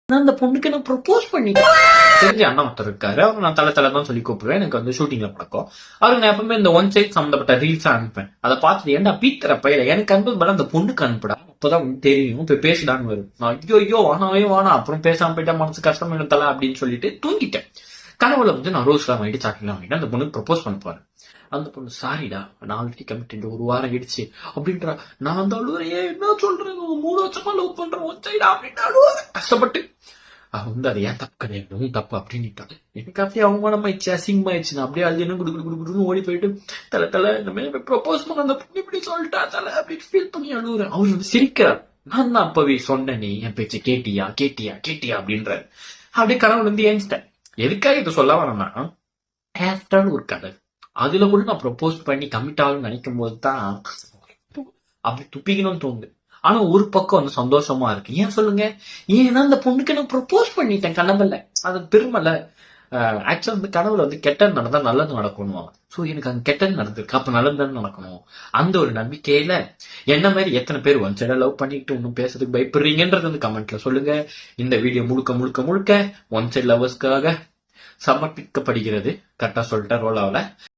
நான் அந்த பொண்ணுக்கு நான் ப்ரொபோஸ் பண்ணிட்டேன். தெரிஞ்ச அண்ணா ஒருத்தர் இருக்காரு. அவர் நான் தலை தான் சொல்லி கூப்பிடுவேன். எனக்கு வந்து ஷூட்டிங்ல பழக்கம். அவருக்கு நான் எப்பவுமே இந்த ஒன் சைட் சம்பந்தப்பட்ட ரீல்ஸா அனுப்பேன். அதை பார்த்துட்டு ஏன்டா பீத்தர பையில எனக்கு அனுப்பது பதிலா அந்த பொண்ணுக்கு அனுப்புடா, அப்பதான் வந்து தெரியும், இப்ப பேசுடான்னு வரும். ஐயோ வானாவே வானா, அப்புறம் பேசாம போயிட்டா மனசு கஷ்டம் தலை அப்படின்னு சொல்லிட்டு தூங்கிட்டேன். கனவுல வந்து நான் ரோஸ் எல்லாம் வாங்கிட்டு சாக்லேட் வாங்கிட்டு அந்த பொண்ணுக்கு ப்ரொபோஸ் பண்ண போறேன். அந்த பொண்ணு சாரிடா நான் ஆல்ரெடி கமிட்டட், ஒரு வாரம் ஆயிடுச்சு அப்படின்றா. நான் அந்த அழுவுறையே என்ன சொல்றேன், 3 வருஷமா லவ் பண்றேன் ஒன் சைடா அப்படின்னு அழுவுறேன் கஷ்டப்பட்டு. அவன் வந்து அது ஏன் தப்பு கிடையாது, உன் தப்பு அப்படின்னுட்டான். எனக்கு அப்படியே அவமானமாயிடுச்சு, அசிங்கமாயிடுச்சு. நான் அப்படியே அழுது குடு குடு குடுன்னு ஓடி போயிட்டு தலை இந்த மாதிரி ப்ரொபோஸ் பண்ண அந்த பொண்ணு இப்படி சொல்லிட்டா தலை அப்படின்னு ஃபீல் பண்ணி அழுகுறேன். அவர் வந்து சிரிக்கிறார். நான் தான் அப்பவே சொன்னேன், நீ என் பேச்சு கேட்டியா கேட்டியா கேட்டியா அப்படின்றாரு. அப்படியே கனவுல இருந்து ஏஞ்சிட்டேன். எதுக்காக இதை சொல்ல வரேன்னா, ஆஃப்டர் ஒரு கதை அதுல கூட நான் ப்ரொபோஸ் பண்ணி கமிட் ஆகும்னு நினைக்கும் போது தான் அப்படி துப்பிக்கணும்னு தோணுது. ஆனா ஒரு பக்கம் வந்து சந்தோஷமா இருக்கு. ஏன் சொல்லுங்க, ஏன்னா அந்த பொண்ணுக்கு நான் ப்ரொபோஸ் பண்ணிட்டேன் கனவுல. அது பெருமல. ஆக்சுவலா வந்து கனவுல வந்து கெட்டது நடந்தா நல்லது நடக்கணுவாங்க. சோ எனக்கு அங்க கெட்டது நடந்திருக்கு, அப்ப நல்லது நடக்கணும். அந்த ஒரு நம்பிக்கையில என்ன மாதிரி எத்தனை பேர் ஒன் சைடா லவ் பண்ணிட்டு இன்னும் பேசுறதுக்கு பயப்படுறீங்கன்றது வந்து கமெண்ட்ல சொல்லுங்க. இந்த வீடியோ முழுக்க முழுக்க முழுக்க ஒன் சைட் லவர்ஸ்க்காக சமர்ப்பிக்கப்படுகிறது. கரெக்டா சொல்லிட்டேன், ரோல் ஆகல.